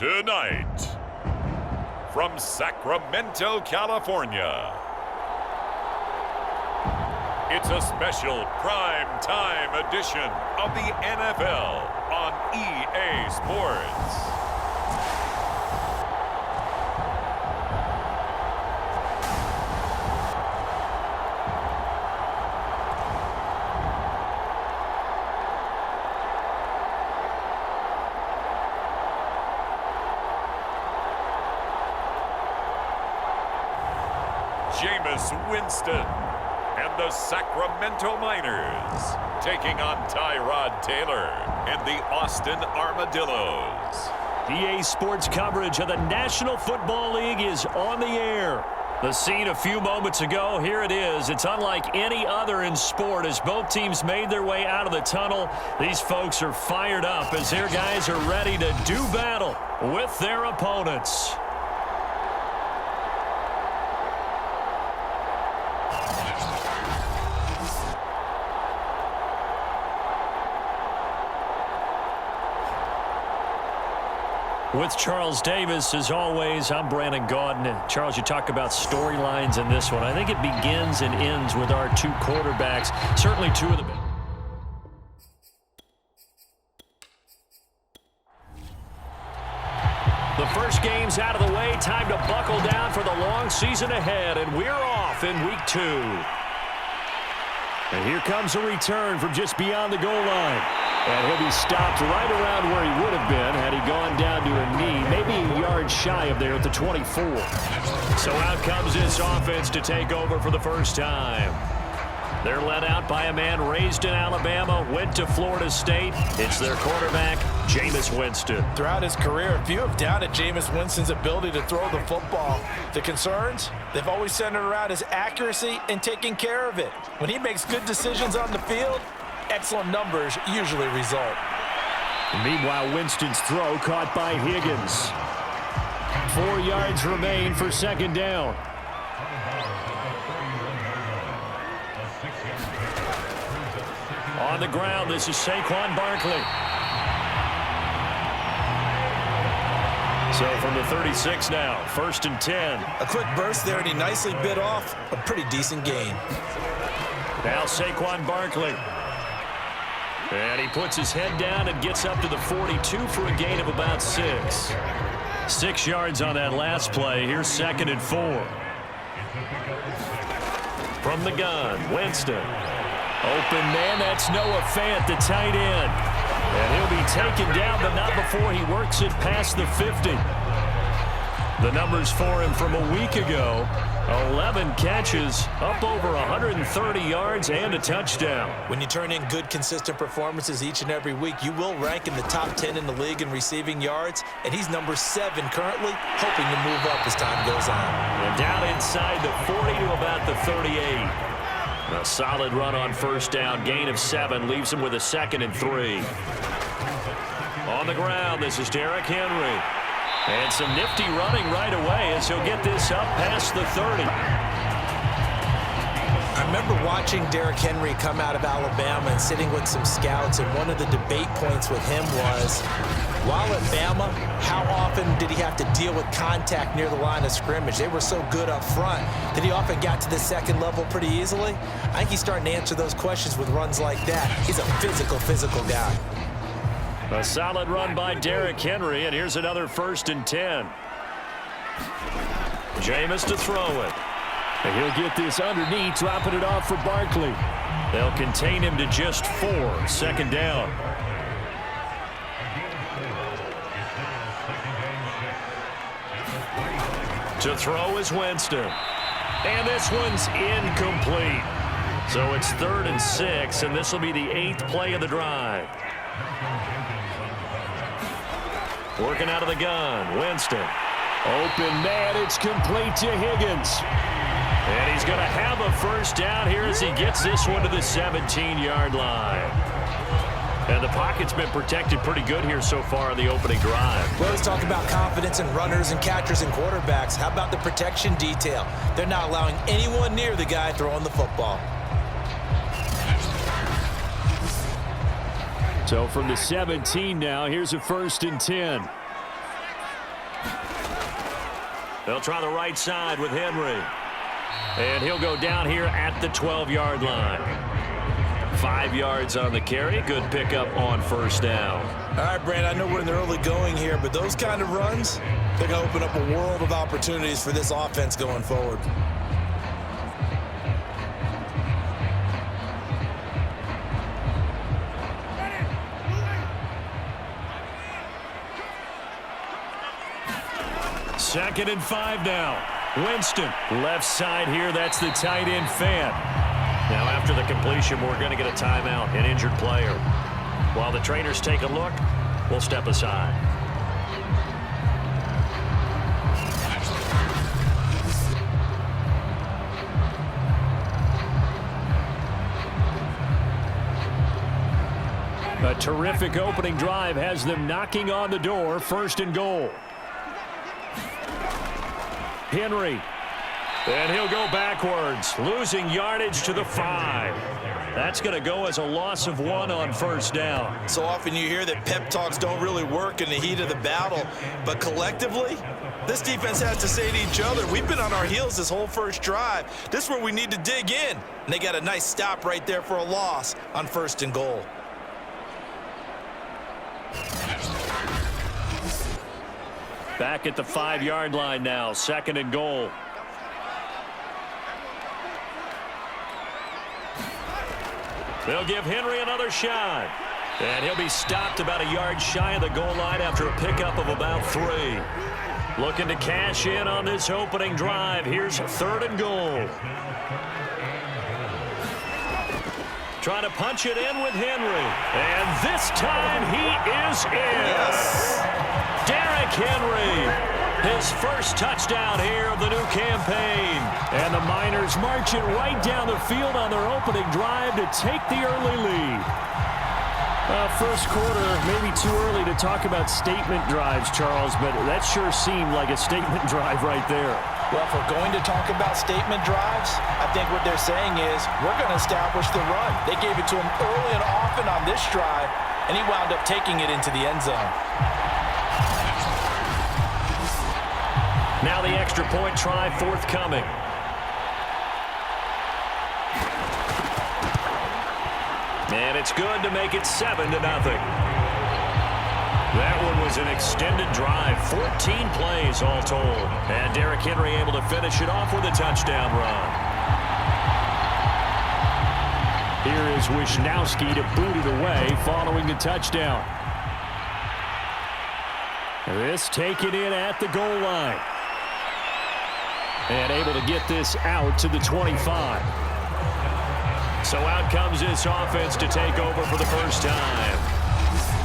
Tonight, from Sacramento, California, it's a special prime time edition of the NFL on EA Sports. Jameis Winston and the Sacramento Miners taking on Tyrod Taylor and the Austin Armadillos. EA Sports coverage of the National Football League is on the air. The scene a few moments ago, here it is. It's unlike any other in sport as both teams made their way out of the tunnel. These folks are fired up as their guys are ready to do battle with their opponents. With Charles Davis, as always, I'm Brandon Gaudin. Charles, you talk about storylines in this one. I think it begins and ends with our two quarterbacks. Certainly two of the best. The first game's out of the way. Time to buckle down for the long season ahead, and we're off in week 2. And here comes a return from just beyond the goal line. And he'll be stopped right around where he would have been had he gone down to a knee, maybe a yard shy of there at the 24. So out comes this offense to take over for the first time. They're led out by a man raised in Alabama, went to Florida State. It's their quarterback, Jameis Winston. Throughout his career, few have doubted Jameis Winston's ability to throw the football. The concerns, they've always centered around his accuracy and taking care of it. When he makes good decisions on the field, excellent numbers usually result. Meanwhile, Winston's throw caught by Higgins. 4 yards remain for second down. On the ground, this is Saquon Barkley. So from the 36 now, 1st and 10. A quick burst there, and he nicely bit off a pretty decent gain. Now Saquon Barkley. And he puts his head down and gets up to the 42 for a gain of about 6. 6 yards on that last play. Here's 2nd and 4. From the gun, Winston. Open man, that's Noah Fant, the tight end. And he'll be taken down, but not before he works it past the 50. The numbers for him from a week ago, 11 catches, up over 130 yards, and a touchdown. When you turn in good, consistent performances each and every week, you will rank in the top 10 in the league in receiving yards, and he's number 7 currently, hoping to move up as time goes on. And down inside the 40 to about the 38. A solid run on first down, gain of 7, leaves him with a 2nd and 3. On the ground, this is Derrick Henry. And some nifty running right away as he'll get this up past the 30. I remember watching Derrick Henry come out of Alabama and sitting with some scouts, and one of the debate points with him was, while at Bama, how often did he have to deal with contact near the line of scrimmage? They were so good up front that he often got to the second level pretty easily. I think he's starting to answer those questions with runs like that. He's a physical guy. A solid run by Derrick Henry, and here's another 1st and 10. Jameis to throw it. And he'll get this underneath, dropping it off for Barkley. They'll contain him to just 4, 2nd down. To throw is Winston. And this one's incomplete. So it's 3rd and 6, and this will be the 8th play of the drive. Working out of the gun, Winston. Open man, it's complete to Higgins. And he's going to have a first down here as he gets this one to the 17-yard line. And the pocket's been protected pretty good here so far in the opening drive. We always talk about confidence in runners and catchers and quarterbacks. How about the protection detail? They're not allowing anyone near the guy throwing the football. So from the 17 now, here's a 1st and 10. They'll try the right side with Henry. And he'll go down here at the 12-yard line. 5 yards on the carry. Good pickup on first down. All right, Brand, I know we're in the early going here, but those kind of runs, they're going to open up a world of opportunities for this offense going forward. Second and 5 now. Winston, left side here. That's the tight end fan. Now after the completion, we're going to get a timeout, an injured player. While the trainers take a look, we'll step aside. A terrific opening drive has them knocking on the door. First and goal. Henry. And he'll go backwards, losing yardage to the 5. That's going to go as a loss of 1 on first down. So often you hear that pep talks don't really work in the heat of the battle, but collectively, this defense has to say to each other, we've been on our heels this whole first drive. This is where we need to dig in. And they got a nice stop right there for a loss on first and goal. Back at the 5-yard line now, second and goal. They'll give Henry another shot. And he'll be stopped about a yard shy of the goal line after a pickup of about 3. Looking to cash in on this opening drive. Here's third and goal. Trying to punch it in with Henry. And this time he is in. Yes. Derrick Henry, his first touchdown here of the new campaign. And the Miners march it right down the field on their opening drive to take the early lead. First quarter, maybe too early to talk about statement drives, Charles, but that sure seemed like a statement drive right there. Well, if we're going to talk about statement drives, I think what they're saying is we're going to establish the run. They gave it to him early and often on this drive, and he wound up taking it into the end zone. Now the extra point try forthcoming. And it's good to make it 7-0. That one was an extended drive, 14 plays all told. And Derrick Henry able to finish it off with a touchdown run. Here is Wisnowski to boot it away following the touchdown. This taken in at the goal line. And able to get this out to the 25. So out comes this offense to take over for the first time.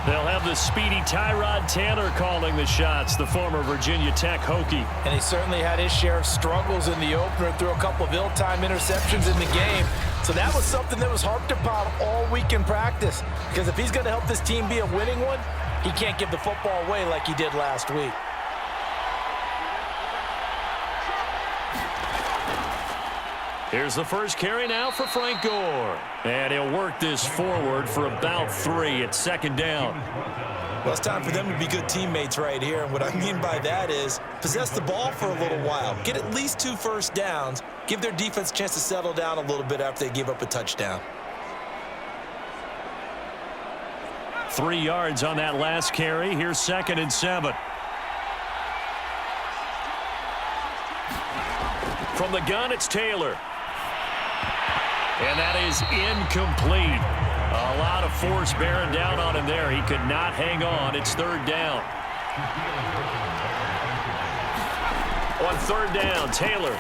They'll have the speedy Tyrod Taylor calling the shots, the former Virginia Tech Hokie. And he certainly had his share of struggles in the opener, threw a couple of ill-timed interceptions in the game. So that was something that was harped upon all week in practice. Because if he's going to help this team be a winning one, he can't give the football away like he did last week. Here's the first carry now for Frank Gore. And he'll work this forward for about 3 at second down. Well, it's time for them to be good teammates right here. And what I mean by that is possess the ball for a little while. Get at least 2 first downs. Give their defense a chance to settle down a little bit after they give up a touchdown. 3 yards on that last carry. Here's second and 7. From the gun, it's Taylor. And that is incomplete. A lot of force bearing down on him there. He could not hang on. It's third down. On third down, Taylor.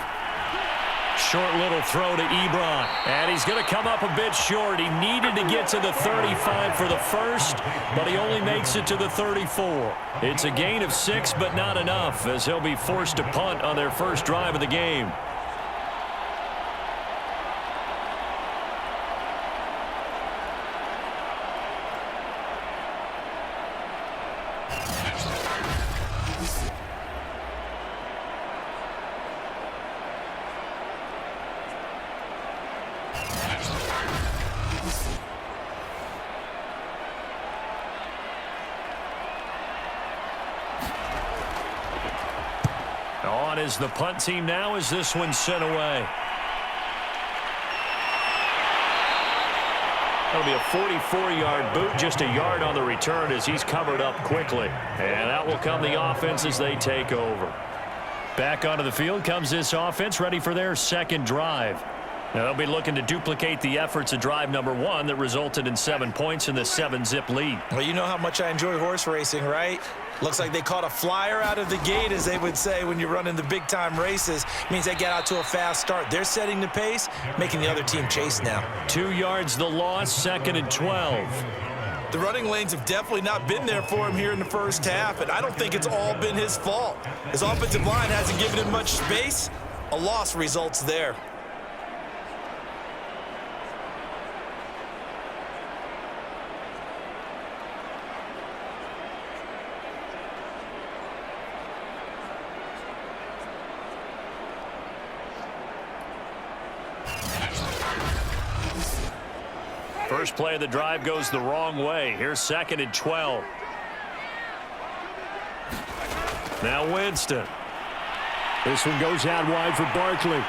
Short little throw to Ebron. And he's going to come up a bit short. He needed to get to the 35 for the first, but he only makes it to the 34. It's a gain of 6, but not enough, as he'll be forced to punt on their first drive of the game. On is the punt team now as this one's sent away. That'll be a 44-yard boot, just a yard on the return as he's covered up quickly. And that will come the offense as they take over. Back onto the field comes this offense, ready for their second drive. Now they'll be looking to duplicate the efforts of drive number 1 that resulted in 7 points in the 7-zip lead. Well, you know how much I enjoy horse racing, right? Looks like they caught a flyer out of the gate, as they would say when you're running the big-time races. Means they get out to a fast start. They're setting the pace, making the other team chase now. 2 yards the loss, 2nd and 12. The running lanes have definitely not been there for him here in the first half, and I don't think it's all been his fault. His offensive line hasn't given him much space. A loss results there. First play of the drive goes the wrong way. Here's 2nd and 12. Now Winston. This one goes out wide for Barkley.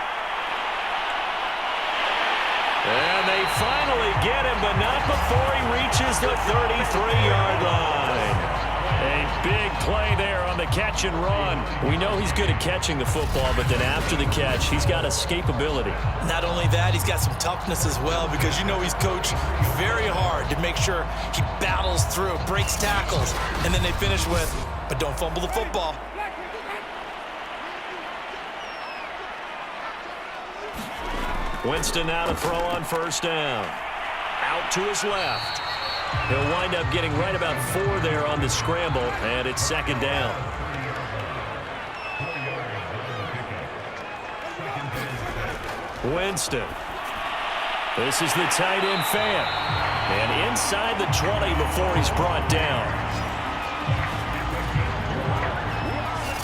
And they finally get him, but not before he reaches the 33-yard line. A big play there on the catch and run. We know he's good at catching the football, but then after the catch, he's got escapability. Not only that, he's got some toughness as well, because you know he's coached very hard to make sure he battles through, breaks tackles, and then they finish with, but don't fumble the football. Winston now to throw on first down. Out to his left. He'll wind up getting right about 4 there on the scramble, and it's 2nd down. Winston. This is the tight end fan. And inside the 20 before he's brought down.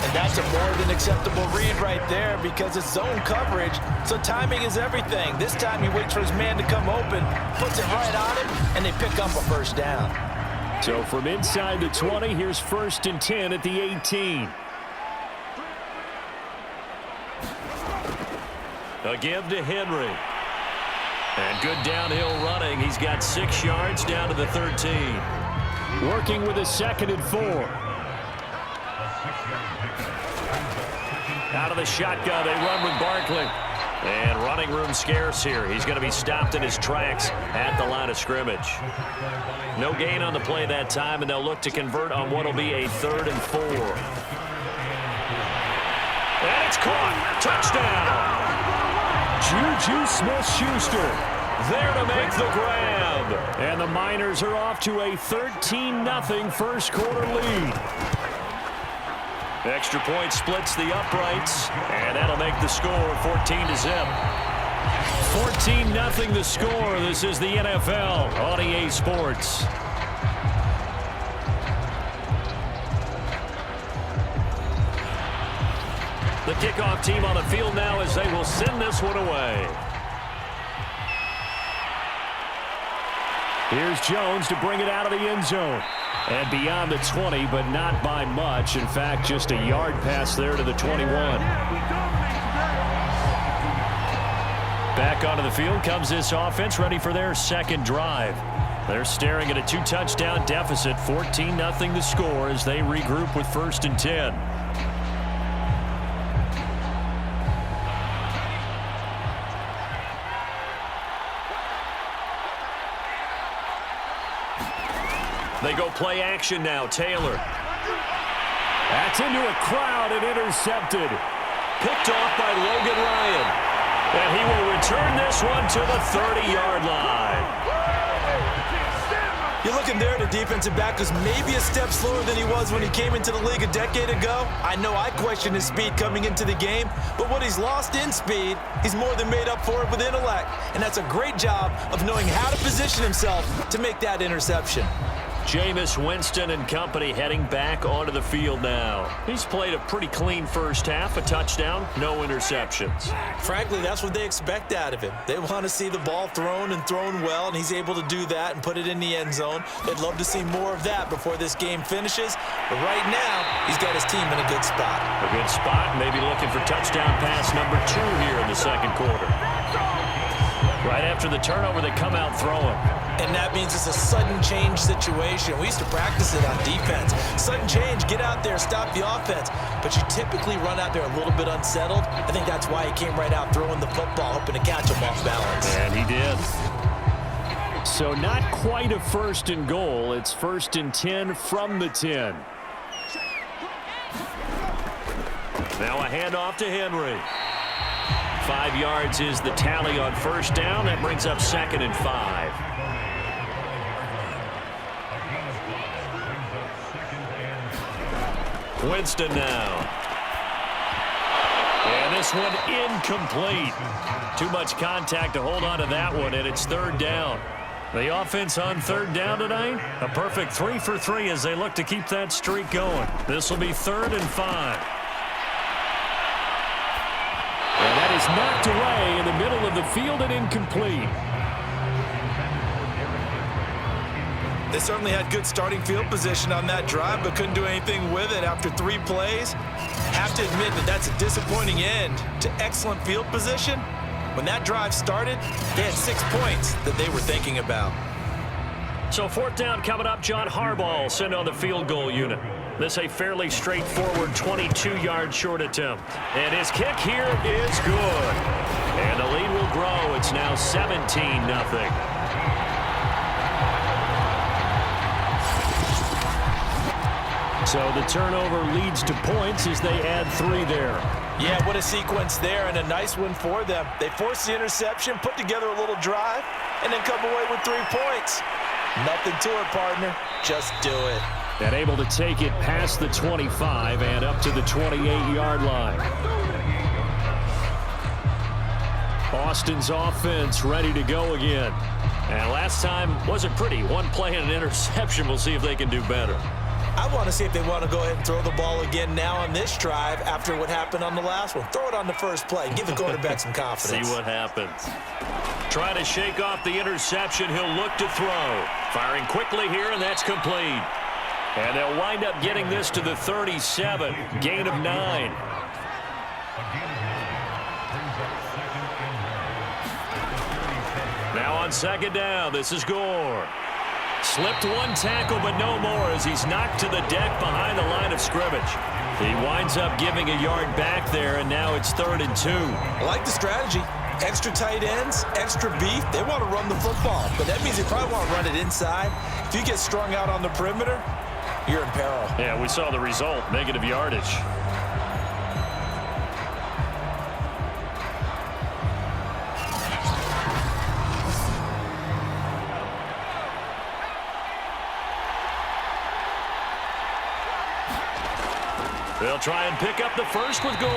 And that's a more than acceptable read right there, because it's zone coverage, so timing is everything. This time he waits for his man to come open, puts it right on him, and they pick up a first down. So from inside the 20, here's 1st and 10 at the 18. A give to Henry. And good downhill running. He's got 6 yards down to the 13. Working with a 2nd and 4. Out of the shotgun, they run with Barkley. And running room scarce here. He's going to be stopped in his tracks at the line of scrimmage. No gain on the play that time, and they'll look to convert on what will be a 3rd and 4. And it's caught. Touchdown. Juju Smith-Schuster there to make the grab. And the Miners are off to a 13-0 first quarter lead. Extra point splits the uprights, and that'll make the score 14-0. 14-0 the score. This is the NFL on EA Sports. The kickoff team on the field now as they will send this one away. Here's Jones to bring it out of the end zone. And beyond the 20, but not by much. In fact, just a yard pass there to the 21. Back onto the field comes this offense, ready for their second drive. They're staring at a 2-touchdown deficit, 14-0 the score as they regroup with 1st and 10. They go play action now. Taylor. That's into a crowd and intercepted. Picked off by Logan Ryan. And he will return this one to the 30-yard line. You're looking there at a defensive back who's maybe a step slower than he was when he came into the league a decade ago. I know I questioned his speed coming into the game, but what he's lost in speed, he's more than made up for it with intellect. And that's a great job of knowing how to position himself to make that interception. Jameis Winston and company heading back onto the field now. He's played a pretty clean first half, a touchdown, no interceptions. Frankly, that's what they expect out of him. They want to see the ball thrown and thrown well, and he's able to do that and put it in the end zone. They'd love to see more of that before this game finishes. But right now, he's got his team in a good spot. A good spot, maybe looking for touchdown pass number 2 here in the second quarter. Right after the turnover, they come out throwing. And that means it's a sudden change situation. We used to practice it on defense. Sudden change, get out there, stop the offense. But you typically run out there a little bit unsettled. I think that's why he came right out throwing the football, hoping to catch him off balance. And he did. So not quite a 1st and goal. It's 1st and 10 from the 10. Now a handoff to Henry. 5 yards is the tally on 1st down. That brings up 2nd and 5. Winston now. And this one incomplete. Too much contact to hold on to that one, and it's 3rd down. The offense on 3rd down tonight, a perfect 3 for 3 as they look to keep that streak going. This will be 3rd and 5. And that is knocked away in the middle of the field and incomplete. They certainly had good starting field position on that drive, but couldn't do anything with it after 3 plays. Have to admit that that's a disappointing end to excellent field position. When that drive started, they had 6 points that they were thinking about. So 4th down coming up. John Harbaugh sent on the field goal unit. This a fairly straightforward 22-yard short attempt. And his kick here is good. And the lead will grow. It's now 17-0. So the turnover leads to points as they add 3 there. Yeah, what a sequence there, and a nice one for them. They forced the interception, put together a little drive, and then come away with 3 points. Nothing to it, partner. Just do it. And able to take it past the 25 and up to the 28-yard line. Austin's offense ready to go again. And last time wasn't pretty. 1 play and an interception. We'll see if they can do better. I want to see if they want to go ahead and throw the ball again now on this drive after what happened on the last one. Throw it on the first play. Give the quarterback some confidence. See what happens. Trying to shake off the interception. He'll look to throw. Firing quickly here, and that's complete. And they'll wind up getting this to the 37. Gain of 9. Now on 2nd down, this is Gore. Slipped 1 tackle, but no more as he's knocked to the deck behind the line of scrimmage. He winds up giving a yard back there, and now it's 3rd and 2. I like the strategy. Extra tight ends, extra beef. They want to run the football, but that means they probably want to run it inside. If you get strung out on the perimeter, you're in peril. Yeah, we saw the result, negative yardage. They'll try and pick up the first with Gore.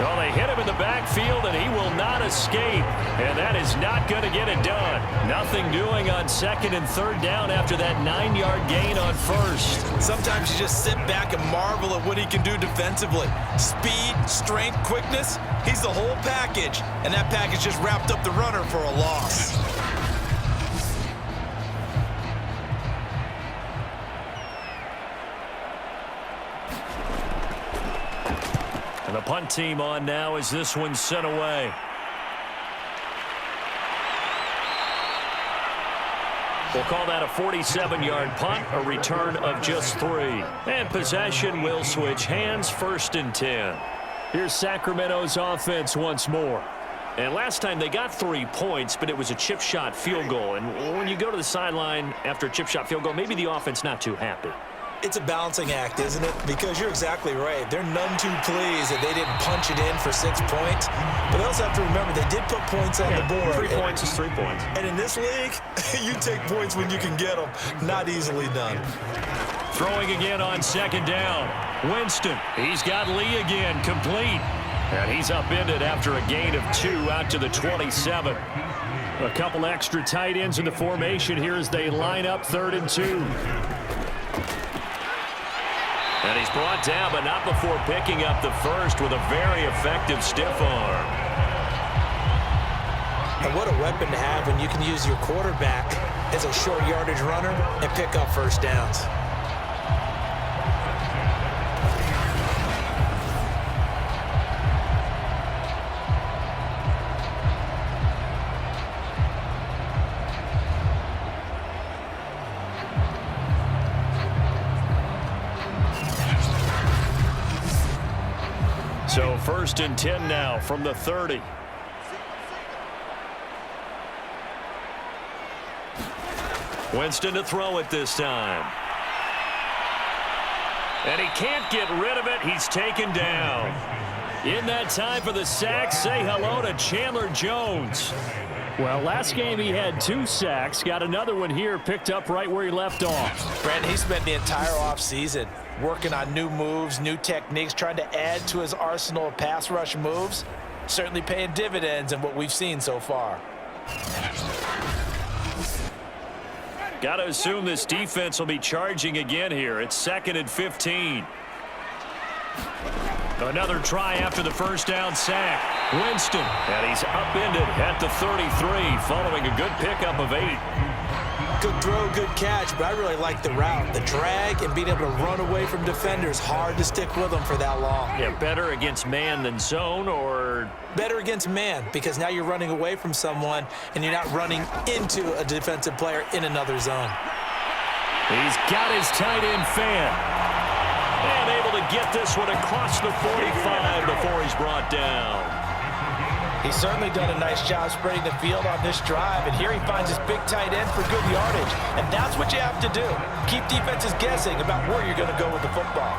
Well, they hit him in the backfield, and he will not escape. And that is not going to get it done. Nothing doing on 2nd and 3rd down after that 9-yard gain on 1st. Sometimes you just sit back and marvel at what he can do defensively. Speed, strength, quickness, he's the whole package. And that package just wrapped up the runner for a loss. And the punt team on now as this one's sent away. We'll call that a 47-yard punt, a return of just 3. And possession will switch hands, 1st and 10. Here's Sacramento's offense once more. And last time they got 3 points, but it was a chip shot field goal. And when you go to the sideline after a chip shot field goal, maybe the offense not too happy. It's a balancing act, isn't it? Because you're exactly right. They're none too pleased that they didn't punch it in for 6 points. But they also have to remember they did put points on the board. 3 points is 3 points. And in this league, you take points when you can get them. Not easily done. Throwing again on 2nd down. Winston, he's got Lee again, complete. And he's upended after a gain of 2 out to the 27. A couple extra tight ends in the formation here as they line up 3rd and 2. And he's brought down, but not before picking up the first with a very effective stiff arm. And what a weapon to have when you can use your quarterback as a short yardage runner and pick up first downs. So 1st and 10 now from the 30. Winston to throw it this time. And he can't get rid of it. He's taken down. In that time for the sack, say hello to Chandler Jones. Well, last game he had 2 sacks. Got another one here, picked up right where he left off. Brandon, he spent the entire offseason working on new moves, new techniques, trying to add to his arsenal of pass rush moves. Certainly paying dividends in what we've seen so far. Got to assume this defense will be charging again here. It's 2nd and 15. Another try after the first down sack. Winston, and he's upended at the 33 following a good pickup of 8. Good throw, good catch, but I really like the route. The drag and being able to run away from defenders. Hard to stick with them for that long. Yeah, better against man than zone, or? Better against man, because now you're running away from someone and you're not running into a defensive player in another zone. He's got his tight end fan. And able to get this one across the 45 before he's brought down. He's certainly done a nice job spreading the field on this drive, and here he finds his big tight end for good yardage. And that's what you have to do. Keep defenses guessing about where you're going to go with the football.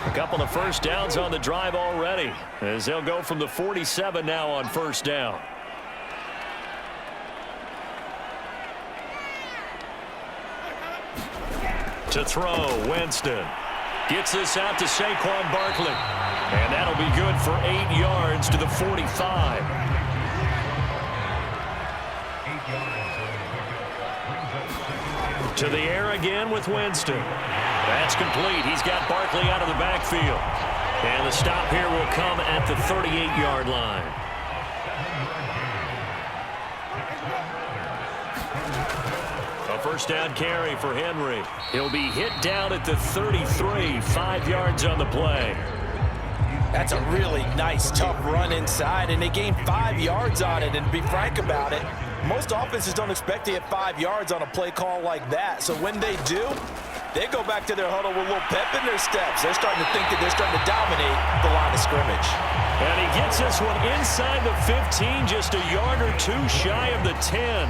A couple of first downs on the drive already, as they'll go from the 47 now on first down. To throw, Winston. Gets this out to Saquon Barkley. And that'll be good for 8 yards to the 45. To the air again with Winston. That's complete. He's got Barkley out of the backfield. And the stop here will come at the 38-yard line. A first down carry for Henry. He'll be hit down at the 33, 5 yards on the play. That's a really nice, tough run inside, and they gained 5 yards on it. And to be frank about it, most offenses don't expect to get 5 yards on a play call like that. So when they do, they go back to their huddle with a little pep in their steps. They're starting to think that they're starting to dominate the line of scrimmage. And he gets this one inside the 15, just a yard or 2 shy of the 10.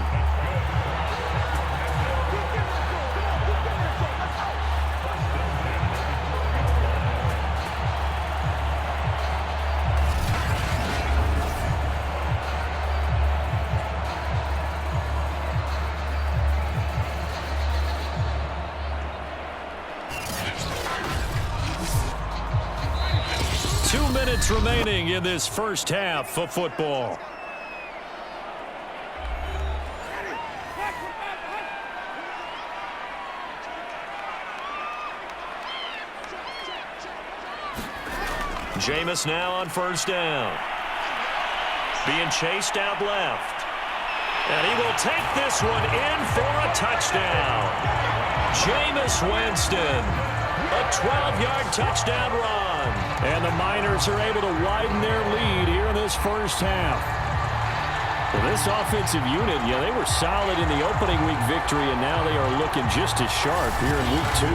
Remaining in this first half of football. Jameis now on first down. Being chased out left. And he will take this one in for a touchdown. Jameis Winston. A 12-yard touchdown run. And the Miners are able to widen their lead here in this first half. Well, this offensive unit, they were solid in the opening week victory, and now they are looking just as sharp here in week 2.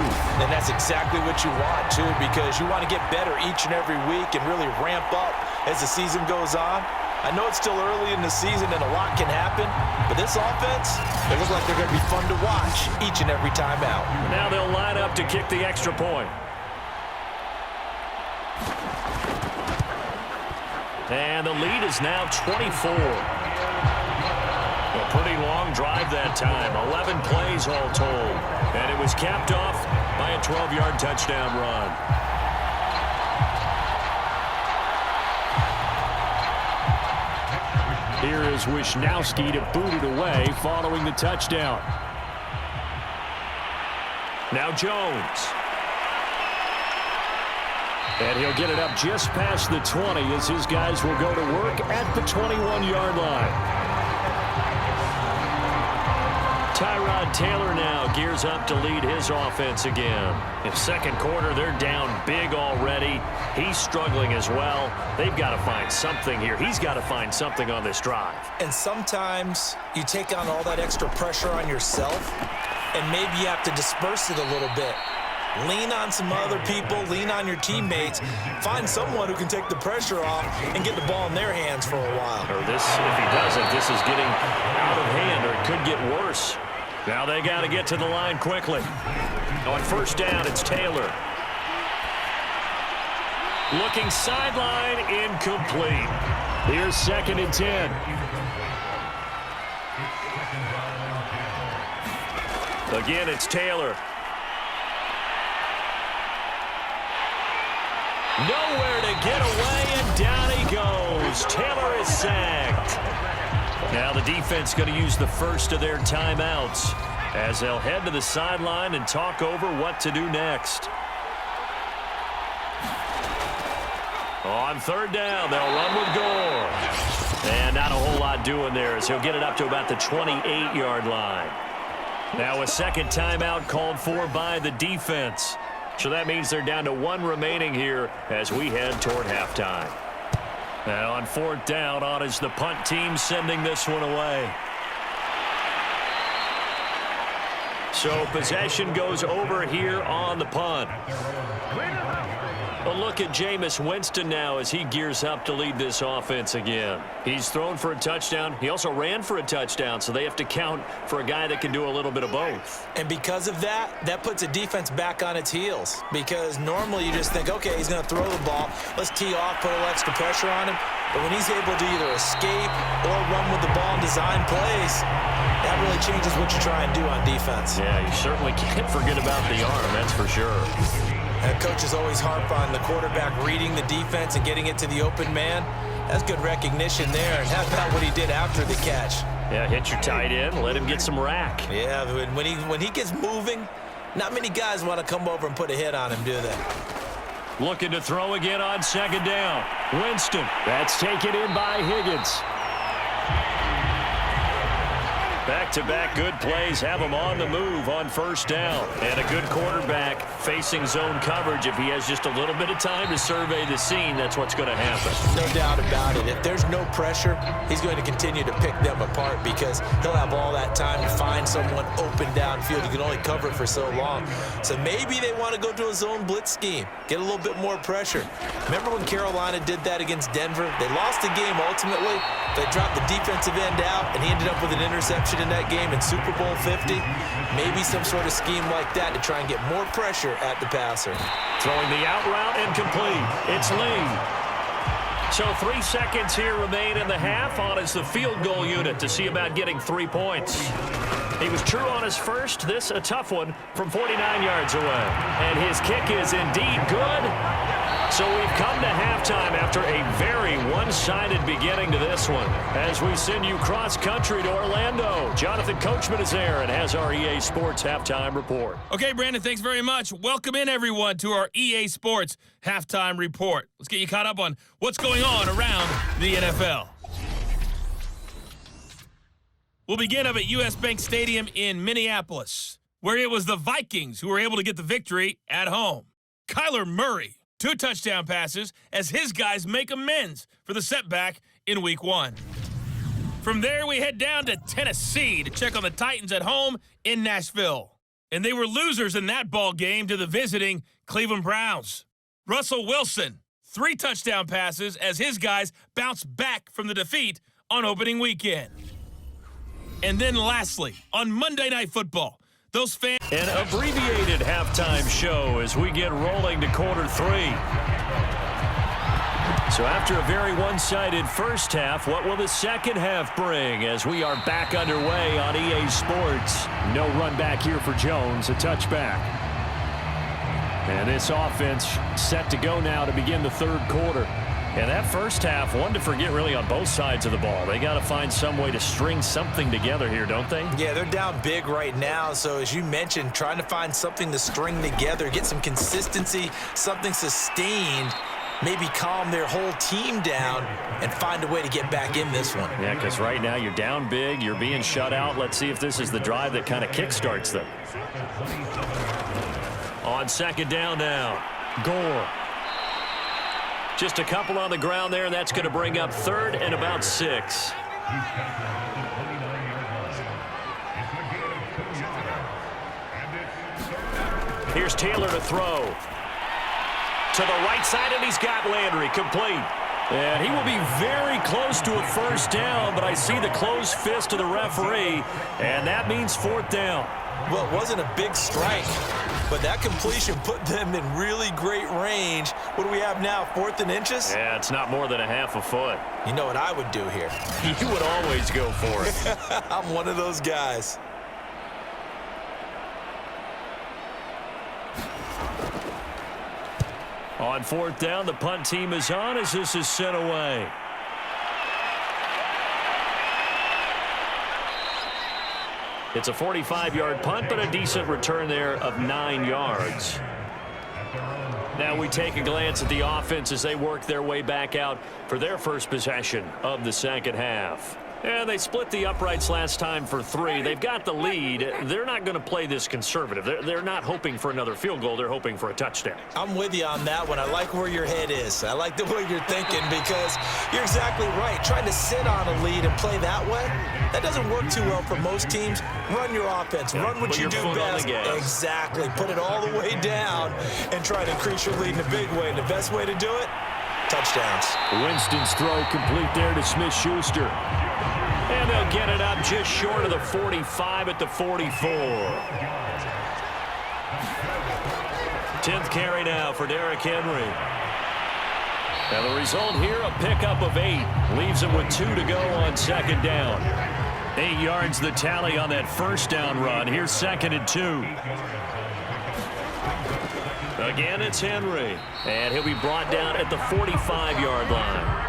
And that's exactly what you want, too, because you want to get better each and every week and really ramp up as the season goes on. I know it's still early in the season and a lot can happen, but this offense, they look like they're going to be fun to watch each and every time out. Now they'll line up to kick the extra point. And the lead is now 24. A pretty long drive that time. 11 plays all told. And it was capped off by a 12-yard touchdown run. Here is Wisnowski to boot it away following the touchdown. Now Jones. And he'll get it up just past the 20 as his guys will go to work at the 21-yard line. Tyrod Taylor now gears up to lead his offense again. In second quarter, they're down big already. He's struggling as well. They've got to find something here. He's got to find something on this drive. And sometimes you take on all that extra pressure on yourself, and maybe you have to disperse it a little bit. Lean on some other people, lean on your teammates, find someone who can take the pressure off and get the ball in their hands for a while. Or this, if he doesn't, this is getting out of hand, or it could get worse. Now they got to get to the line quickly. On first down, it's Taylor. Looking sideline, incomplete. Here's 2nd and 10. Again, it's Taylor. Nowhere to get away, and down he goes. Taylor is sacked. Now the defense going to use the first of their timeouts as they'll head to the sideline and talk over what to do next. On third down, they'll run with Gore. And not a whole lot doing there as he'll get it up to about the 28-yard line. Now a second timeout called for by the defense. So that means they're down to 1 remaining here as we head toward halftime. Now on fourth down, on is the punt team sending this one away. So possession goes over here on the punt. A look at Jameis Winston now as he gears up to lead this offense again. He's thrown for a touchdown. He also ran for a touchdown, so they have to count for a guy that can do a little bit of both. And because of that, that puts a defense back on its heels. Because normally you just think, okay, he's going to throw the ball. Let's tee off, put a little extra pressure on him. But when he's able to either escape or run with the ball and design plays, that really changes what you try and do on defense. Yeah, you certainly can't forget about the arm, that's for sure. Coaches always harp on the quarterback reading the defense and getting it to the open man. That's good recognition there. And how about what he did after the catch? Yeah, hit your tight end, let him get some rack. Yeah, when he gets moving, not many guys want to come over and put a hit on him, do they? Looking to throw again on second down. Winston. That's taken in by Higgins. Back-to-back good plays have him on the move on first down. And a good quarterback facing zone coverage. If he has just a little bit of time to survey the scene, that's what's going to happen. No doubt about it. If there's no pressure, he's going to continue to pick them apart because he'll have all that time to find someone open downfield. You can only cover it for so long. So maybe they want to go to a zone blitz scheme, get a little bit more pressure. Remember when Carolina did that against Denver? They lost the game ultimately. They dropped the defensive end out, and he ended up with an interception in that game in Super Bowl 50. Maybe some sort of scheme like that to try and get more pressure at the passer. Throwing the out route incomplete. It's Lee. So 3 seconds here remain in the half. On is the field goal unit to see about getting 3 points. He was true on his first. This a tough one from 49 yards away. And his kick is indeed good. So we've come to halftime after a very one-sided beginning to this one. As we send you cross-country to Orlando, Jonathan Coachman is there and has our EA Sports Halftime Report. Okay, Brandon, thanks very much. Welcome in, everyone, to our EA Sports Halftime Report. Let's get you caught up on what's going on around the NFL. We'll begin up at U.S. Bank Stadium in Minneapolis, where it was the Vikings who were able to get the victory at home. Kyler Murray, 2 touchdown passes as his guys make amends for the setback in Week 1. From there, we head down to Tennessee to check on the Titans at home in Nashville. And they were losers in that ball game to the visiting Cleveland Browns. Russell Wilson, 3 touchdown passes as his guys bounce back from the defeat on opening weekend. And then lastly, on Monday Night Football, those fans... An abbreviated halftime show as we get rolling to quarter 3. So after a very one-sided first half, what will the second half bring as we are back underway on EA Sports? No run back here for Jones, a touchback. And this offense set to go now to begin the third quarter. And that first half, one to forget really on both sides of the ball. They got to find some way to string something together here, don't they? Yeah, they're down big right now. So as you mentioned, trying to find something to string together, get some consistency, something sustained, maybe calm their whole team down and find a way to get back in this one. Yeah, because right now you're down big, you're being shut out. Let's see if this is the drive that kind of kickstarts them. On second down now, Gore. Just a couple on the ground there, and that's going to bring up third and about 6. Here's Taylor to throw. To the right side, and he's got Landry complete. And he will be very close to a first down, but I see the closed fist of the referee, and that means 4th down. Well, it wasn't a big strike, but that completion put them in really great range. What do we have now, 4th and inches? Yeah, it's not more than a half a foot. You know what I would do here? You would always go for it. I'm one of those guys. On 4th down, the punt team is on as this is sent away. It's a 45-yard punt, but a decent return there of 9 yards. Now we take a glance at the offense as they work their way back out for their first possession of the second half. And they split the uprights last time for 3. They've got the lead. They're not going to play this conservative. They're not hoping for another field goal. They're hoping for a touchdown. I'm with you on that one. I like where your head is. I like the way you're thinking because you're exactly right. Trying to sit on a lead and play that way, that doesn't work too well for most teams. Run your offense. Run what you do best. Exactly. Put it all the way down and try to increase your lead in a big way. And the best way to do it, touchdowns. Winston's throw complete there to Smith-Schuster. And they'll get it up just short of the 45 at the 44. 10th carry now for Derrick Henry. And the result here, a pickup of 8. Leaves him with 2 to go on second down. 8 yards the tally on that first down run. Here's 2nd and 2. Again, it's Henry. And he'll be brought down at the 45-yard line.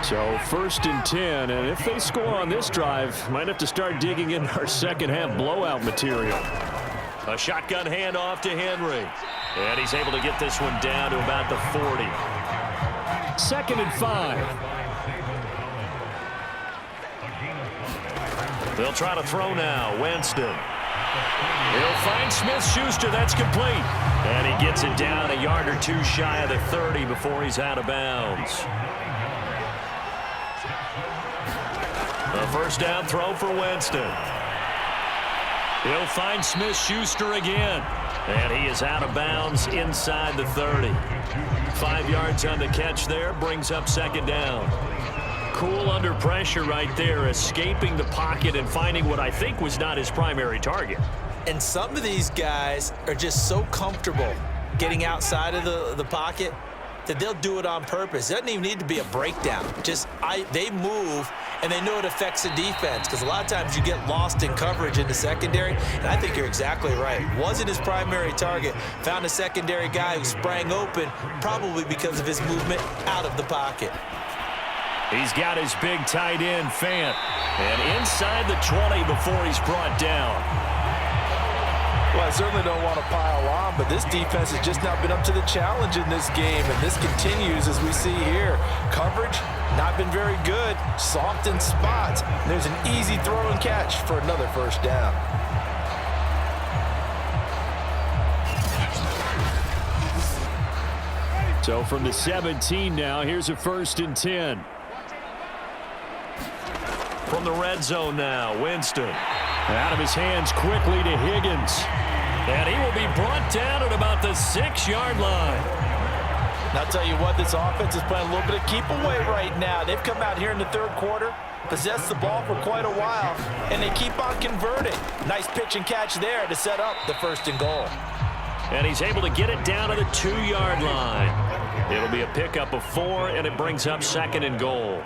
So 1st and 10, and if they score on this drive, might have to start digging in our second half blowout material. A shotgun handoff to Henry. And he's able to get this one down to about the 40. 2nd and 5. They'll try to throw now. Winston. He'll find Smith-Schuster. That's complete. And he gets it down a yard or 2 shy of the 30 before he's out of bounds. A first down throw for Winston. He'll find Smith-Schuster again. And he is out of bounds inside the 30. 5 yards on the catch there, brings up second down. Cool under pressure right there, escaping the pocket and finding what I think was not his primary target. And some of these guys are just so comfortable getting outside of the pocket that they'll do it on purpose. It doesn't even need to be a breakdown. They move, and they know it affects the defense because a lot of times you get lost in coverage in the secondary, and I think you're exactly right. Wasn't his primary target. Found a secondary guy who sprang open, probably because of his movement out of the pocket. He's got his big tight end, Fant, and inside the 20 before he's brought down. Well, I certainly don't want to pile on, but this defense has just not been up to the challenge in this game, and this continues as we see here. Coverage, not been very good, soft in spots. There's an easy throw and catch for another first down. So from the 17 now, here's a 1st and 10. From the red zone now, Winston. Out of his hands quickly to Higgins. And he will be brought down at about the 6-yard line. And I'll tell you what, this offense is playing a little bit of keep away right now. They've come out here in the 3rd quarter, possessed the ball for quite a while, and they keep on converting. Nice pitch and catch there to set up the 1st and goal. And he's able to get it down to the 2-yard line. It'll be a pickup of 4, and it brings up 2nd and goal.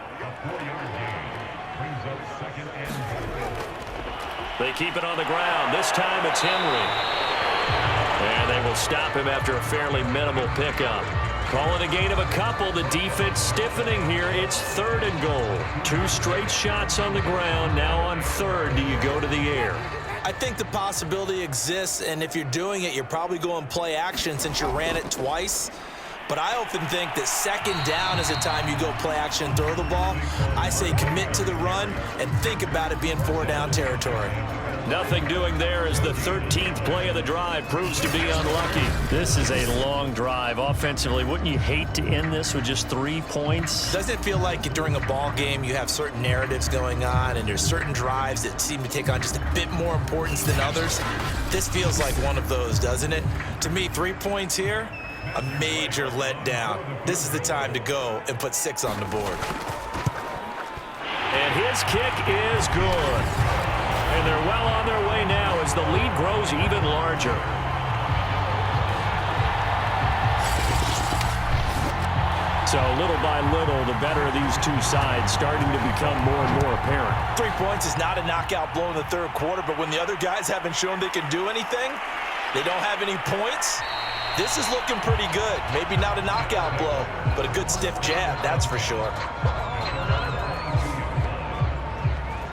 They keep it on the ground. This time it's Henry. And they will stop him after a fairly minimal pickup. Call it a gain of a couple. The defense stiffening here. It's 3rd and goal. 2 straight shots on the ground. Now on 3rd, do you go to the air? I think the possibility exists, and if you're doing it, you're probably going play action since you ran it twice. But I often think that 2nd down is a time you go play action and throw the ball. I say commit to the run and think about it being 4-down territory. Nothing doing there as the 13th play of the drive proves to be unlucky. This is a long drive offensively. Wouldn't you hate to end this with just 3 points? Doesn't it feel like during a ball game you have certain narratives going on and there's certain drives that seem to take on just a bit more importance than others? This feels like one of those, doesn't it? To me, 3 points here, a major letdown. This is the time to go and put 6 on the board. And his kick is good. And they're well on their way now as the lead grows even larger. So little by little, the better of these two sides starting to become more and more apparent. 3 points is not a knockout blow in the 3rd quarter, but when the other guys haven't shown they can do anything, they don't have any points, this is looking pretty good. Maybe not a knockout blow, but a good stiff jab, that's for sure.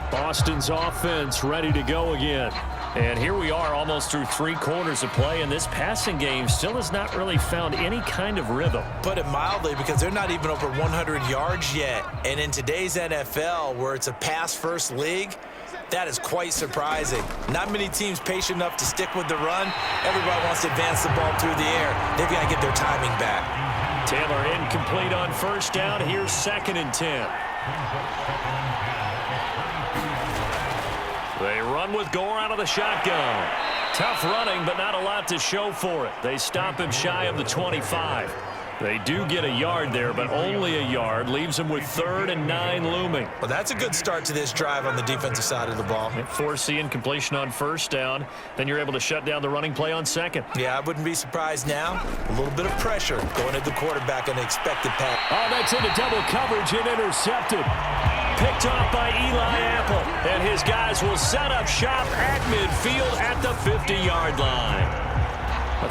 Boston's offense ready to go again. And here we are almost through 3 quarters of play, and this passing game still has not really found any kind of rhythm. Put it mildly, because they're not even over 100 yards yet. And in today's NFL, where it's a pass-first league, that is quite surprising. Not many teams patient enough to stick with the run. Everybody wants to advance the ball through the air. They've got to get their timing back. Taylor incomplete on 1st down. Here's 2nd and 10. They run with Gore out of the shotgun. Tough running, but not a lot to show for it. They stop him shy of the 25. They do get a yard there, but only a yard. Leaves them with 3rd and 9 looming. Well, that's a good start to this drive on the defensive side of the ball. Force the incompletion on 1st down. Then you're able to shut down the running play on 2nd. Yeah, I wouldn't be surprised now. A little bit of pressure going at the quarterback on the expected pass. Oh, that's into double coverage and intercepted. Picked off by Eli Apple. And his guys will set up shop at midfield at the 50-yard line.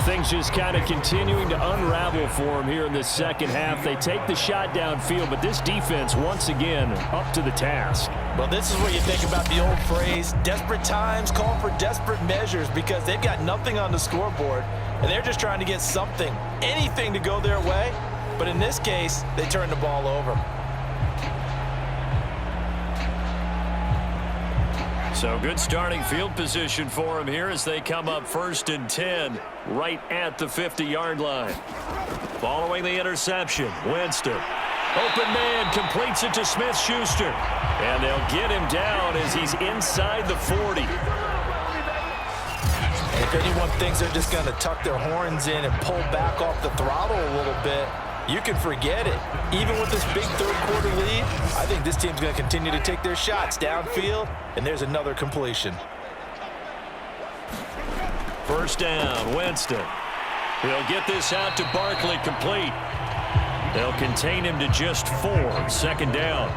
Things just kind of continuing to unravel for him here in this 2nd half. They take the shot downfield, but this defense, once again, up to the task. Well, this is where you think about the old phrase, desperate times call for desperate measures, because they've got nothing on the scoreboard, and they're just trying to get something, anything to go their way. But in this case, they turn the ball over. So good starting field position for him here as they come up 1st and 10 right at the 50-yard line. Following the interception, Winston. Open man completes it to Smith-Schuster. And they'll get him down as he's inside the 40. And if anyone thinks they're just going to tuck their horns in and pull back off the throttle a little bit, you can forget it. Even with this big 3rd quarter lead, I think this team's going to continue to take their shots downfield, and there's another completion. 1st down, Winston. He'll get this out to Barkley complete. They'll contain him to just 4, 2nd down.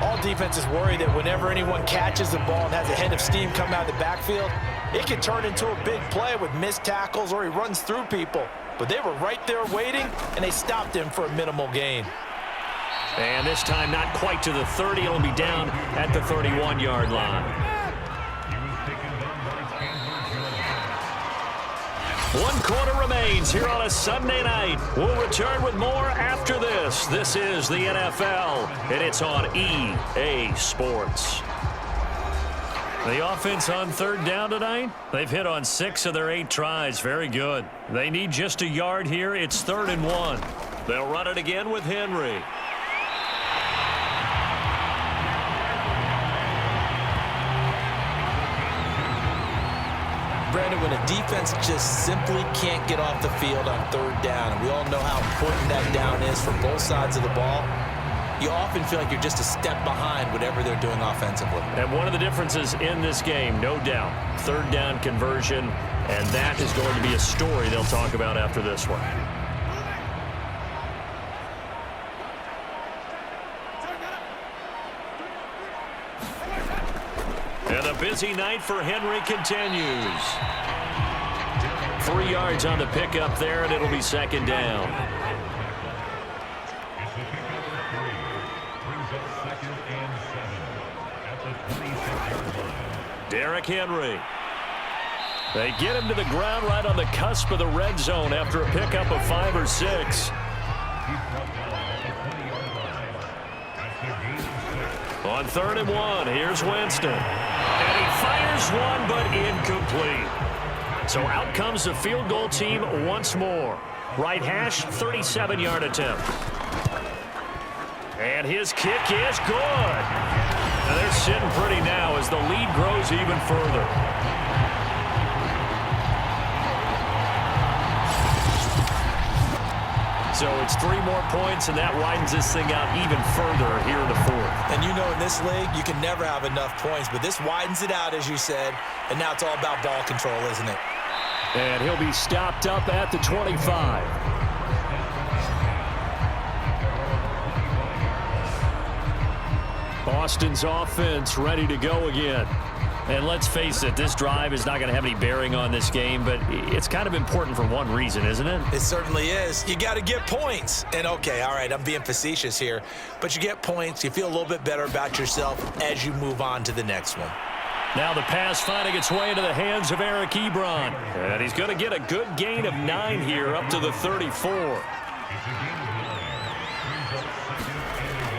All defenses worry that whenever anyone catches the ball and has a head of steam come out of the backfield, it can turn into a big play with missed tackles or he runs through people. But they were right there waiting, and they stopped him for a minimal gain. And this time not quite to the 30. It'll be down at the 31-yard line. 1 quarter remains here on a Sunday night. We'll return with more after this. This is the NFL, and it's on EA Sports. The offense on 3rd down tonight, they've hit on 6 of their 8 tries. Very good. They need just a yard here. It's 3rd and 1. They'll run it again with Henry. Brandon, when a defense just simply can't get off the field on 3rd down, and we all know how important that down is for both sides of the ball, you often feel like you're just a step behind whatever they're doing offensively. And one of the differences in this game, no doubt, 3rd down conversion, and that is going to be a story they'll talk about after this one. And the busy night for Henry continues. 3 yards on the pickup there, and it'll be 2nd down. Derrick Henry. They get him to the ground right on the cusp of the red zone after a pickup of 5 or 6. On 3rd and 1, here's Winston. And he fires one, but incomplete. So out comes the field goal team once more. Right hash, 37-yard attempt. And his kick is good. Now they're sitting pretty now as the lead grows even further. So it's 3 more points, and that widens this thing out even further here in the 4th. And you know in this league, you can never have enough points, but this widens it out, as you said, and now it's all about ball control, isn't it? And he'll be stopped up at the 25. Boston's offense ready to go again. And let's face it, this drive is not going to have any bearing on this game, but it's kind of important for one reason, isn't it? It certainly is. You got to get points. And, okay, all right, I'm being facetious here, but you get points, you feel a little bit better about yourself as you move on to the next one. Now the pass finding its way into the hands of Eric Ebron. And he's going to get a good gain of 9 here up to the 34.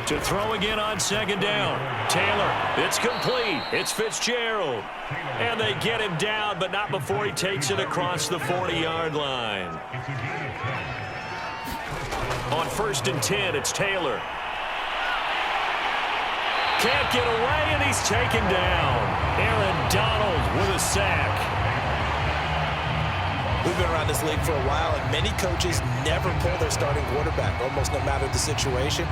To throw again on 2nd down. Taylor, it's complete. It's Fitzgerald. And they get him down, but not before he takes it across the 40-yard line. On 1st and 10, it's Taylor. Can't get away, and he's taken down. Aaron Donald with a sack. We've been around this league for a while, and many coaches never pull their starting quarterback, almost no matter the situation.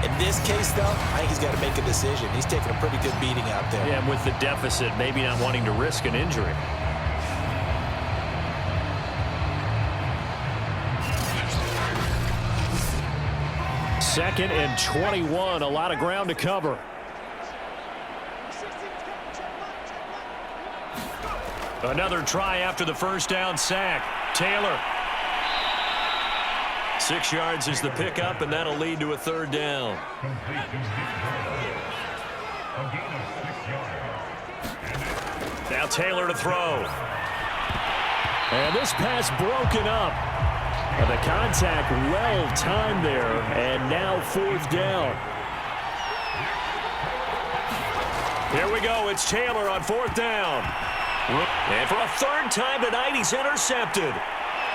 In this case, though, I think he's got to make a decision. He's taking a pretty good beating out there. Yeah, and with the deficit, maybe not wanting to risk an injury. Second and 21, a lot of ground to cover. Another try after the 1st down sack. Taylor. 6 yards is the pickup, and that'll lead to a 3rd down. Now Taylor to throw. And this pass broken up. And the contact well timed there, and now 4th down. Here we go. It's Taylor on 4th down. And for a 3rd time tonight, he's intercepted.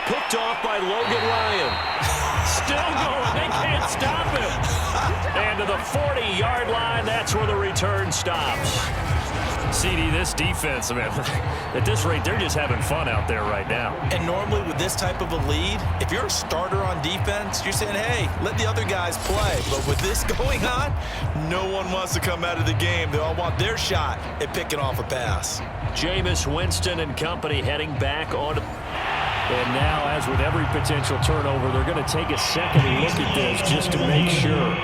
Picked off by Logan Ryan. Still going. They can't stop him. And to the 40-yard line, that's where the return stops. CD, this defense, man, at this rate, they're just having fun out there right now. And normally with this type of a lead, if you're a starter on defense, you're saying, hey, let the other guys play. But with this going on, no one wants to come out of the game. They all want their shot at picking off a pass. Jameis Winston and company heading back on. And now, as with every potential turnover, they're going to take a second look at this just to make sure.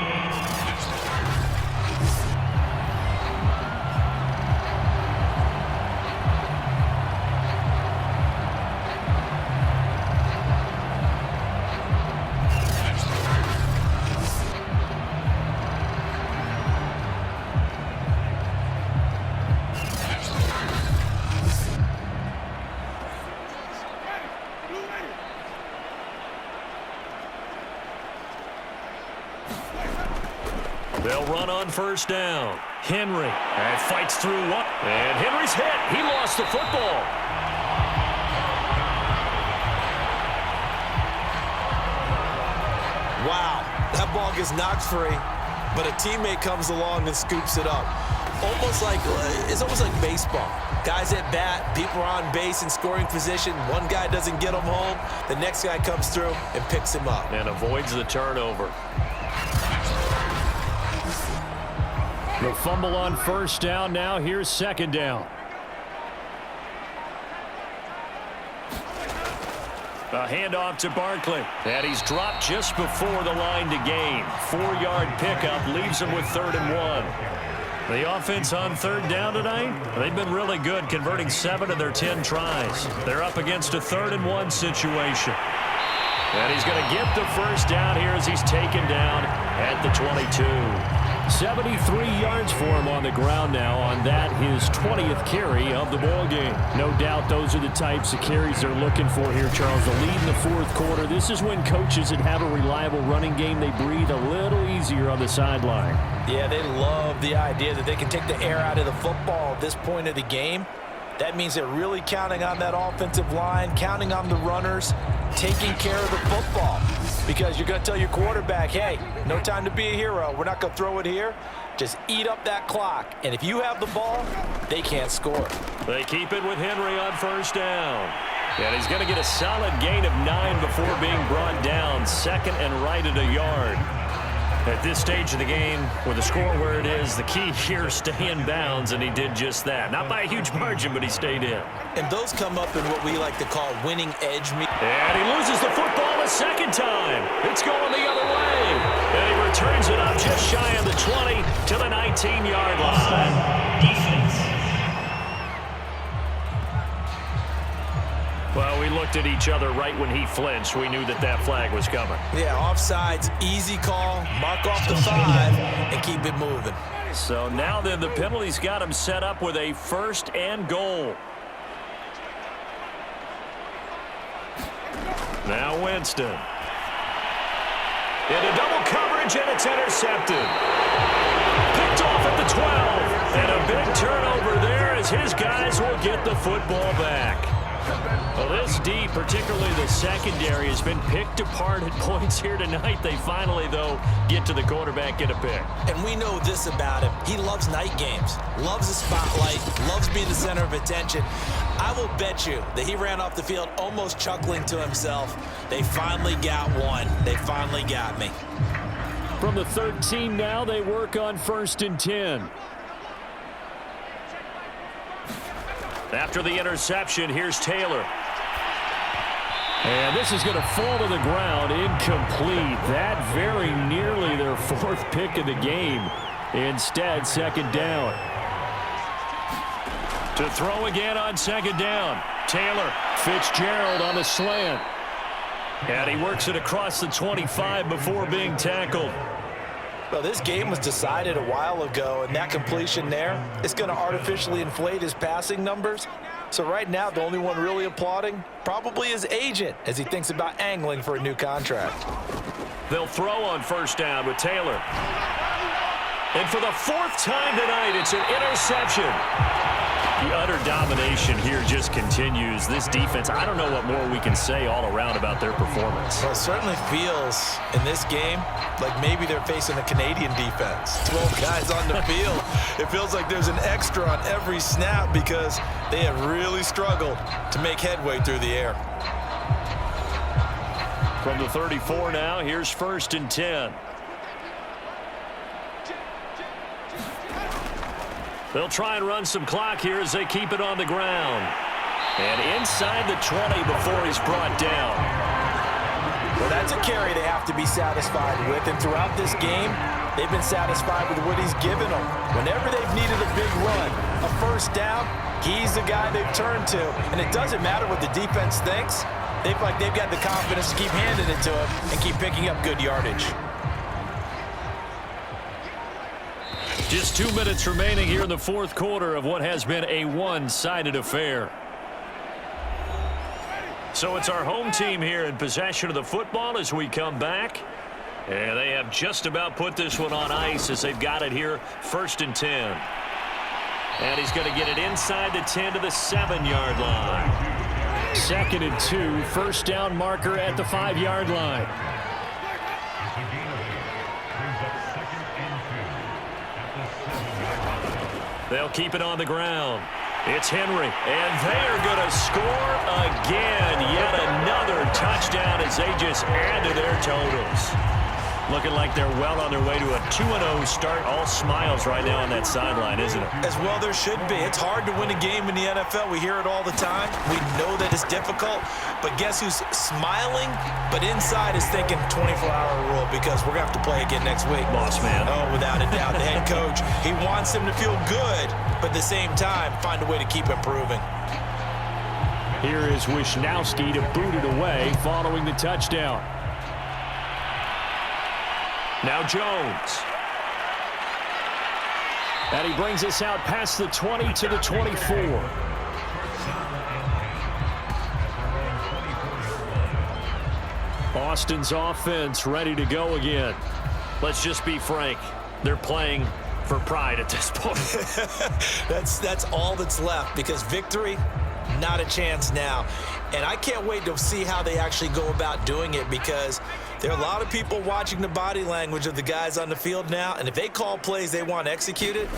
They'll run on 1st down. Henry and fights through one. And Henry's hit. He lost the football. Wow, that ball gets knocked free, but a teammate comes along and scoops it up. It's almost like baseball. Guys at bat, people are on base in scoring position. One guy doesn't get him home. The next guy comes through and picks him up. And avoids the turnover. The fumble on 1st down. Now here's 2nd down. A handoff to Barkley. And he's dropped just before the line to gain. 4-yard pickup leaves him with 3rd and 1. The offense on 3rd down tonight, they've been really good, converting 7 of their 10 tries. They're up against a 3rd and 1 situation. And he's going to get the 1st down here as he's taken down at the 22. 73 yards for him on the ground now on that, his 20th carry of the ball game. No doubt those are the types of carries they're looking for here, Charles. The lead in the fourth quarter. This is when coaches that have a reliable running game, they breathe a little easier on the sideline. Yeah, they love the idea that they can take the air out of the football at this point of the game. That means they're really counting on that offensive line, counting on the runners, taking care of the football. Because you're going to tell your quarterback, hey, no time to be a hero. We're not going to throw it here. Just eat up that clock. And if you have the ball, they can't score. They keep it with Henry on first down. And he's going to get a solid gain of 9 before being brought down. Second and right at a yard. At this stage of the game, with the score where it is, the key here, stay in bounds, and he did just that. Not by a huge margin, but he stayed in. And those come up in what we like to call winning edge. And he loses the football a second time. It's going the other way. And he returns it up just shy of the 20 to the 19-yard line. Defense. Well, we looked at each other right when he flinched. We knew that that flag was coming. Yeah, offsides, easy call. Mark off the 5 and keep it moving. So now then the penalty's got him set up with a first and goal. Now Winston. Into double coverage, and it's intercepted. Picked off at the 12. And a big turnover there as his guys will get the football back. Well, this D, particularly the secondary, has been picked apart at points here tonight. They finally, though, get to the quarterback, get a pick. And we know this about him. He loves night games, loves the spotlight, loves being the center of attention. I will bet you that he ran off the field almost chuckling to himself. They finally got one. They finally got me. From the 13 now, they work on first and 10. After the interception, here's Taylor. And this is going to fall to the ground, incomplete. That very nearly their fourth pick of the game. Instead, second down. To throw again on second down. Taylor, Fitzgerald on the slant. And he works it across the 25 before being tackled. Well, this game was decided a while ago, and that completion there is going to artificially inflate his passing numbers. So right now, the only one really applauding probably his agent as he thinks about angling for a new contract. They'll throw on first down with Taylor. And for the fourth time tonight, it's an interception. The utter domination here just continues. This defense, I don't know what more we can say all around about their performance. Well, it certainly feels in this game like maybe they're facing a Canadian defense. 12 guys on the field. It feels like there's an extra on every snap because they have really struggled to make headway through the air. From the 34 now, here's first and 10. They'll try and run some clock here as they keep it on the ground. And inside the 20 before he's brought down. Well, that's a carry they have to be satisfied with. And throughout this game, they've been satisfied with what he's given them. Whenever they've needed a big run, a first down, he's the guy they've turned to. And it doesn't matter what the defense thinks. They've got the confidence to keep handing it to him and keep picking up good yardage. Just 2 minutes remaining here in the fourth quarter of what has been a one-sided affair. So it's our home team here in possession of the football as we come back. And they have just about put this one on ice as they've got it here, first and 10. And he's going to get it inside the 10 to the 7-yard line. Second and 2, first down marker at the 5-yard line. They'll keep it on the ground. It's Henry, and they are going to score again. Yet another touchdown as they just add to their totals. Looking like they're well on their way to a 2-0 start. All smiles right now on that sideline, isn't it? As well there should be. It's hard to win a game in the NFL. We hear it all the time. We know that it's difficult. But guess who's smiling? But inside is thinking 24-hour rule because we're going to have to play again next week. Boss man. Oh, without a doubt. The head coach, he wants them to feel good, but at the same time, find a way to keep improving. Here is Wisnowski to boot it away following the touchdown. Now Jones. And he brings us out past the 20 to the 24. Austin's offense ready to go again. Let's just be frank. They're playing for pride at this point. That's all that's left, because victory, not a chance now. And I can't wait to see how they actually go about doing it, because there are a lot of people watching the body language of the guys on the field now, and if they call plays they want executed,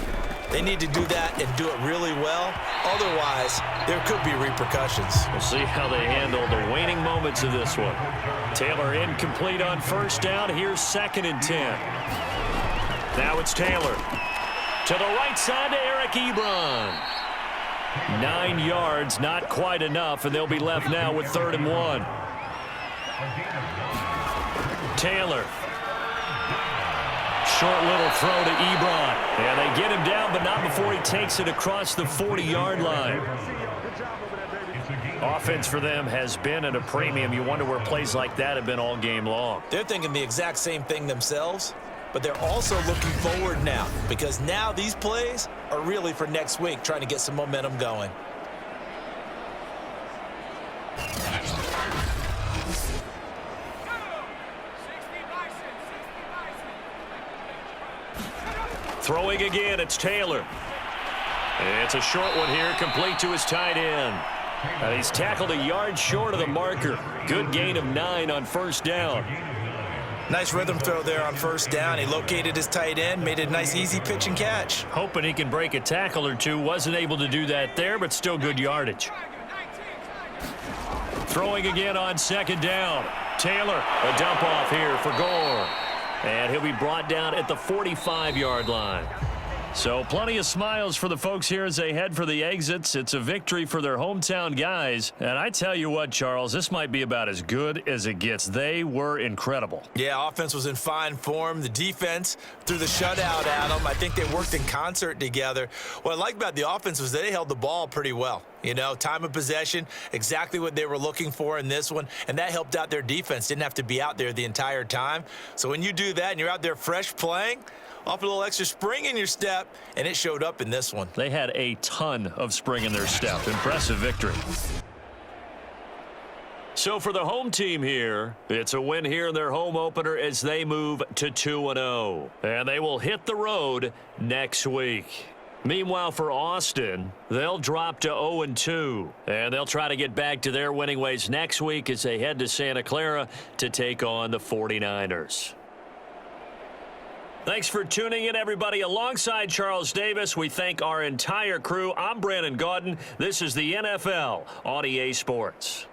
they need to do that and do it really well. Otherwise, there could be repercussions. We'll see how they handle the waning moments of this one. Taylor incomplete on first down. Here's 2nd and 10. Now it's Taylor. To the right side to Eric Ebron. 9 yards, not quite enough, and they'll be left now with 3rd and 1. Taylor. Short little throw to Ebron. And they get him down, but not before he takes it across the 40-yard line. Offense for them has been at a premium. You wonder where plays like that have been all game long. They're thinking the exact same thing themselves, but they're also looking forward now, because now these plays are really for next week, trying to get some momentum going. Throwing again, it's Taylor. It's a short one here, complete to his tight end. And he's tackled a yard short of the marker. Good gain of 9 on first down. Nice rhythm throw there on first down. He located his tight end, made it a nice easy pitch and catch. Hoping he can break a tackle or two. Wasn't able to do that there, but still good yardage. Throwing again on 2nd down. Taylor, a dump off here for Gore. And he'll be brought down at the 45-yard line. So plenty of smiles for the folks here as they head for the exits. It's a victory for their hometown guys. And I tell you what, Charles, this might be about as good as it gets. They were incredible. Yeah, offense was in fine form. The defense threw the shutout at them. I think they worked in concert together. What I like about the offense was they held the ball pretty well. You know, time of possession, exactly what they were looking for in this one, and that helped out their defense. Didn't have to be out there the entire time. So when you do that and you're out there fresh playing, off a little extra spring in your step, and it showed up in this one. They had a ton of spring in their step. Impressive victory. So for the home team here, it's a win here in their home opener as they move to 2-0. And they will hit the road next week. Meanwhile, for Austin, they'll drop to 0-2, and they'll try to get back to their winning ways next week as they head to Santa Clara to take on the 49ers. Thanks for tuning in, everybody. Alongside Charles Davis, we thank our entire crew. I'm Brandon Gaudin. This is the NFL on EA Sports.